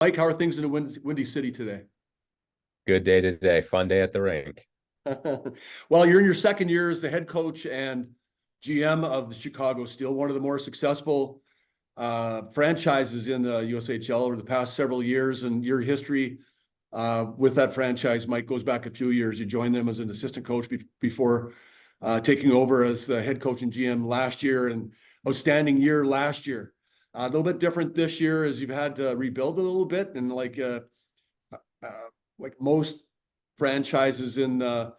Mike, how are things in the Windy City today? Good day today. Fun day at the rink. Well, you're in your second year as the head coach and GM of the Chicago Steel, one of the more successful franchises in the USHL over the past several years. And your history with that franchise, Mike, goes back a few years. You joined them as an assistant coach before taking over as the head coach and GM last year, and outstanding year last year. A little bit different this year as you've had to rebuild a little bit, and like most franchises in the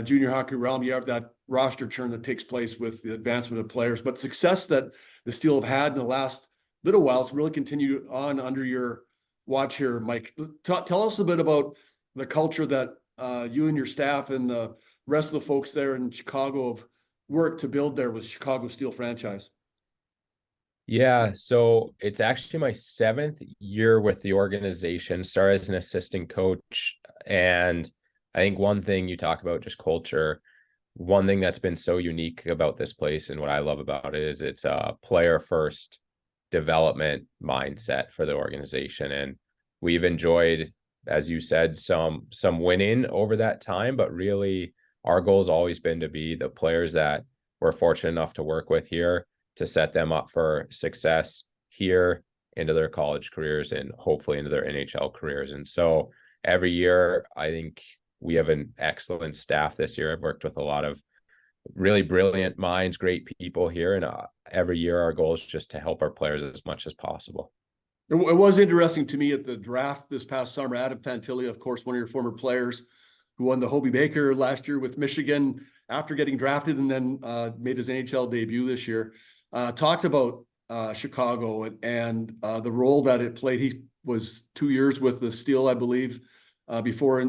junior hockey realm, you have that roster churn that takes place with the advancement of players. But success that the Steel have had in the last little while has really continued on under your watch here, Mike. Tell us a bit about the culture that you and your staff and the rest of the folks there in Chicago have worked to build there with Chicago Steel franchise. Yeah, so it's actually my seventh year with the organization, started as an assistant coach. And I think one thing you talk about, just culture, one thing that's been so unique about this place and what I love about it is it's a player first development mindset for the organization. And we've enjoyed, as you said, some winning over that time, but really our goal has always been to be the players that we're fortunate enough to work with here, to set them up for success here into their college careers and hopefully into their NHL careers. And so every year, I think we have an excellent staff this year. I've worked with a lot of really brilliant minds, great people here. And every year our goal is just to help our players as much as possible. It was interesting to me at the draft this past summer. Adam Fantilli, of course, one of your former players who won the Hobey Baker last year with Michigan after getting drafted and then made his NHL debut this year. Talked about Chicago and the role that it played. He was 2 years with the Steel, I believe, before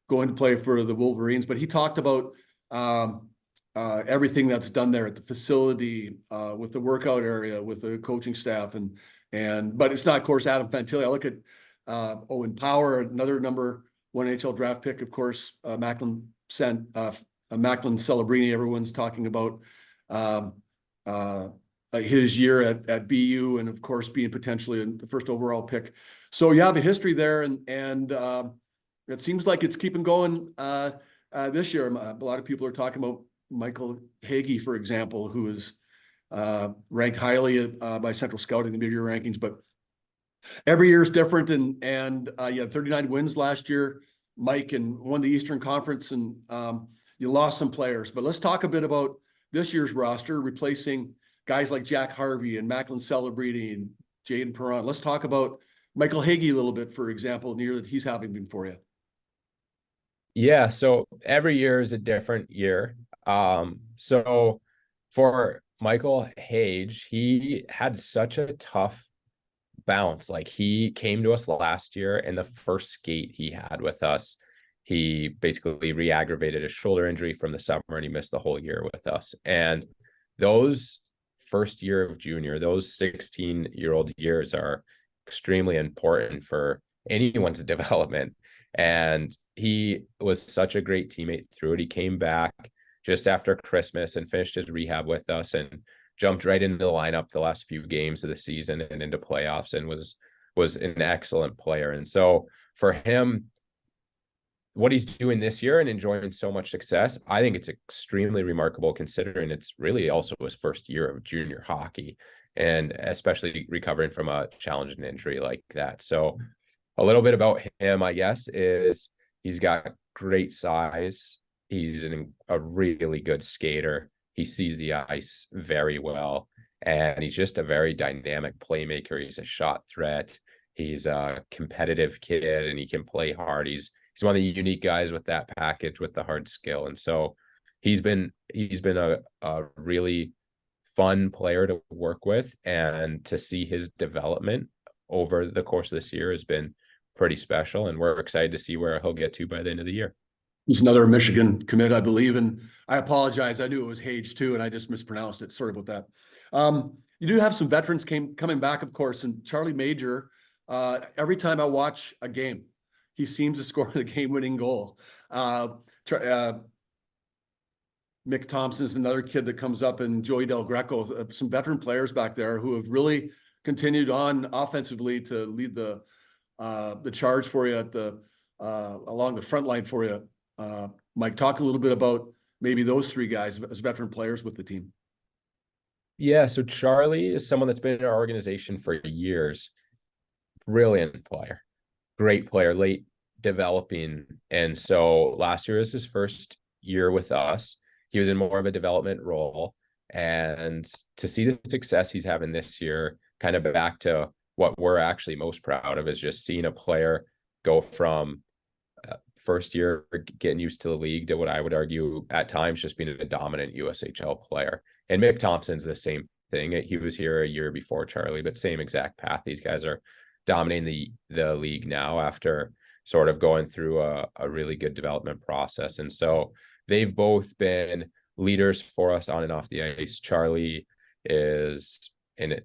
going to play for the Wolverines. But he talked about everything that's done there at the facility, with the workout area, with the coaching staff, but it's not, of course, Adam Fantilli. I look at Owen Power, another number one NHL draft pick, of course, Macklin Celebrini. Everyone's talking about. His year at BU, and of course being potentially the first overall pick. So you have a history there, and it seems like it's keeping going this year. A lot of people are talking about Michael Hagee, for example, who is ranked highly by Central Scouting, the mid-year rankings. But every year is different, and you had 39 wins last year, Mike, and won the Eastern Conference, and you lost some players. But let's talk a bit about this year's roster, replacing guys like Jack Harvey and Macklin Celebrini and Jaden Perron. Let's talk about Michael Hagee a little bit, for example, the year that he's having been for you. Yeah, so every year is a different year. So for Michael Hage, he had such a tough bounce. Like, he came to us last year, and the first skate he had with us, he basically re-aggravated a shoulder injury from the summer, and he missed the whole year with us. And those first year of junior, those 16-year-old years are extremely important for anyone's development. And he was such a great teammate through it. He came back just after Christmas and finished his rehab with us and jumped right into the lineup the last few games of the season and into playoffs, and was an excellent player. And so for him, what he's doing this year and enjoying so much success, I think it's extremely remarkable, considering it's really also his first year of junior hockey, and especially recovering from a challenging injury like that. So a little bit about him, I guess, is he's got great size. He's a really good skater. He sees the ice very well, and he's just a very dynamic playmaker. He's a shot threat. He's a competitive kid, and he can play hard. He's one of the unique guys with that package, with the hard skill. And so he's been a really fun player to work with, and to see his development over the course of this year has been pretty special. And we're excited to see where he'll get to by the end of the year. He's another Michigan commit, I believe. And I apologize. I knew it was Hage too, and I just mispronounced it. Sorry about that. You do have some veterans coming back, of course, and Charlie Major, every time I watch a game, he seems to score the game-winning goal. Mick Thompson is another kid that comes up, and Joey Del Greco, some veteran players back there who have really continued on offensively to lead the the charge for you at the along the front line for you. Mike, talk a little bit about maybe those three guys as veteran players with the team. Yeah, so Charlie is someone that's been in our organization for years. Brilliant player, great player, late developing. And so last year was his first year with us. He was in more of a development role. And to see the success he's having this year, kind of back to what we're actually most proud of, is just seeing a player go from first year getting used to the league to what I would argue at times just being a dominant USHL player. And Mick Thompson's the same thing. He was here a year before Charlie, but same exact path. These guys are dominating the league now after sort of going through a really good development process. And so they've both been leaders for us on and off the ice. Charlie is an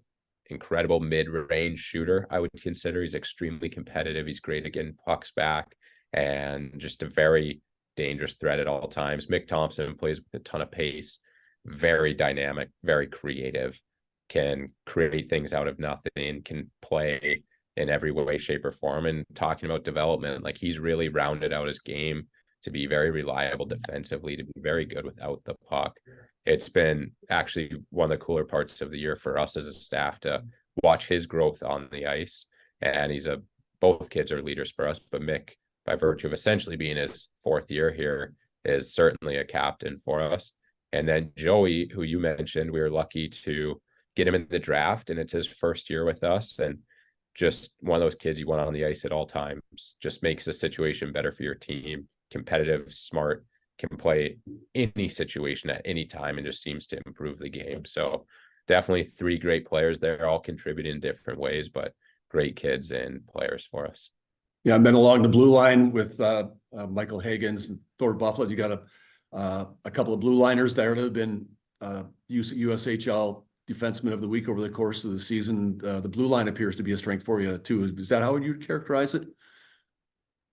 incredible mid-range shooter, I would consider. He's extremely competitive. He's great at getting pucks back and just a very dangerous threat at all times. Mick Thompson plays with a ton of pace, very dynamic, very creative, can create things out of nothing, can play in every way, shape, or form. And talking about development, like, he's really rounded out his game to be very reliable defensively, to be very good without the puck. It's been actually one of the cooler parts of the year for us as a staff to watch his growth on the ice. And both kids are leaders for us, but Mick, by virtue of essentially being his fourth year here, is certainly a captain for us. And then Joey, who you mentioned, we were lucky to get him in the draft, and it's his first year with us. And just one of those kids you want on the ice at all times, just makes the situation better for your team. Competitive, smart, can play any situation at any time, and just seems to improve the game. So definitely three great players there, all contributing in different ways, but great kids and players for us. Yeah, and then along the blue line with Michael Higgins and Thor Buffalo, you got a couple of blue liners there that have been USHL Defenseman of the Week over the course of the season. The blue line appears to be a strength for you too. Is that how you'd characterize it?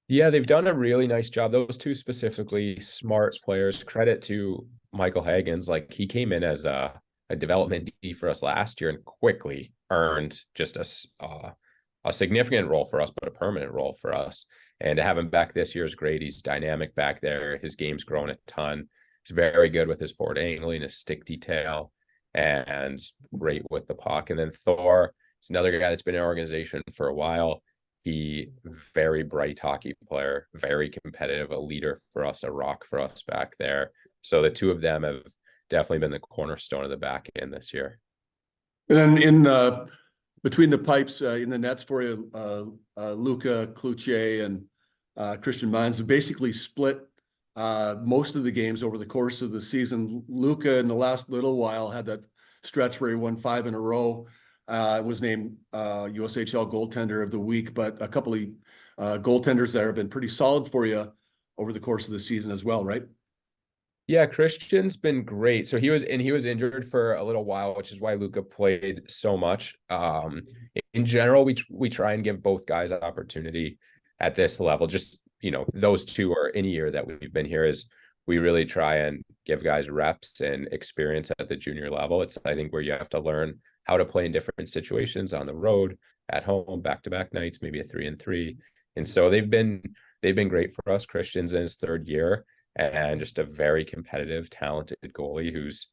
Yeah, they've done a really nice job. Those two specifically, smart players. Credit to Michael Higgins. Like, he came in as a development D for us last year and quickly earned just a significant role for us, but a permanent role for us. And to have him back this year is great. He's dynamic back there. His game's grown a ton. He's very good with his forward angling, his stick detail, and great with the puck. And then Thor is another guy that's been in our organization for a while. He, very bright hockey player, very competitive, a leader for us, a rock for us back there. So the two of them have definitely been the cornerstone of the back end this year. And then in between the pipes, in the nets for you, Luca Cloutier and Christian Mines have basically split most of the games over the course of the season. Luca, in the last little while, had that stretch where he won 5 in a row. Was named USHL Goaltender of the Week, but a couple of goaltenders there have been pretty solid for you over the course of the season as well, right? Yeah, Christian's been great. So he was injured for a little while, which is why Luca played so much. In general, we try and give both guys an opportunity at this level. Just, those two are any year that we've been here, is we really try and give guys reps and experience at the junior level. It's, I think, where you have to learn how to play in different situations, on the road, at home, back-to-back nights, maybe a 3-and-3. And so they've been great for us. Christian's in his third year, and just a very competitive, talented goalie who's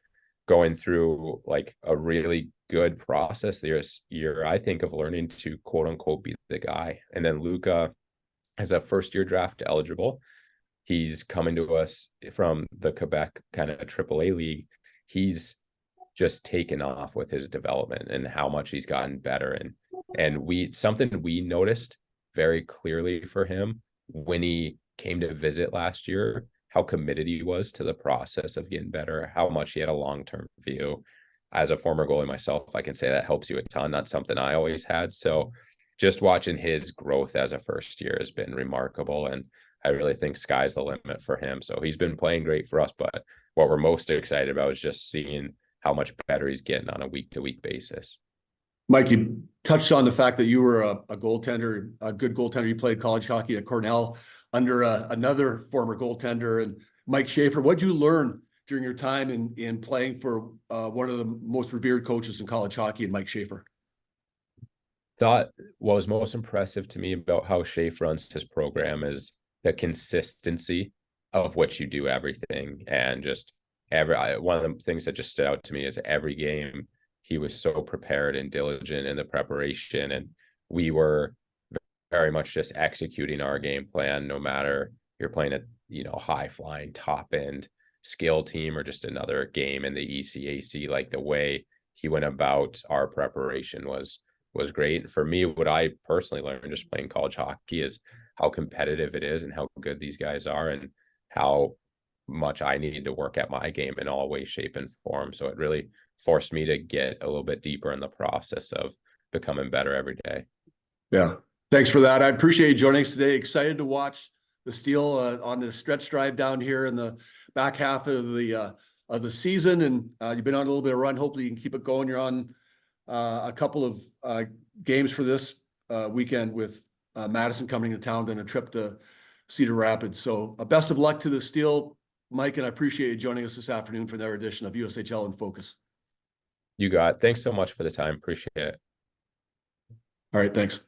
going through like a really good process this year, I think, of learning to quote unquote be the guy. And then Luca, as a first year draft eligible, he's coming to us from the Quebec kind of AAA league. He's just taken off with his development and how much he's gotten better. And something we noticed very clearly for him when he came to visit last year, how committed he was to the process of getting better, how much he had a long-term view. As a former goalie myself, I can say that helps you a ton. That's something I always had. So just watching his growth as a first year has been remarkable. And I really think sky's the limit for him. So he's been playing great for us. But what we're most excited about is just seeing how much better he's getting on a week-to-week basis. Mike, you touched on the fact that you were a goaltender, a good goaltender. You played college hockey at Cornell under another former goaltender, and Mike Schaefer. What'd you learn during your time in playing for one of the most revered coaches in college hockey, and Mike Schaefer? thought what was most impressive to me about how Shafe runs his program is the consistency of which you do everything. And just one of the things that just stood out to me is every game he was so prepared and diligent in the preparation. And we were very much just executing our game plan, no matter you're playing a, high flying top end skill team or just another game in the ECAC. Like the way he went about our preparation was great. And for me, what I personally learned just playing college hockey is how competitive it is and how good these guys are, and how much I needed to work at my game in all ways, shape, and form. So it really forced me to get a little bit deeper in the process of becoming better every day. Yeah. Thanks for that. I appreciate you joining us today. Excited to watch the Steel on the stretch drive down here in the back half of the season. And you've been on a little bit of run. Hopefully you can keep it going. You're on a couple of games for this weekend with Madison coming to town, then a trip to Cedar Rapids. So best of luck to the Steel, Mike, and I appreciate you joining us this afternoon for their edition of USHL in Focus. You got it. Thanks so much for the time. Appreciate it. All right. Thanks.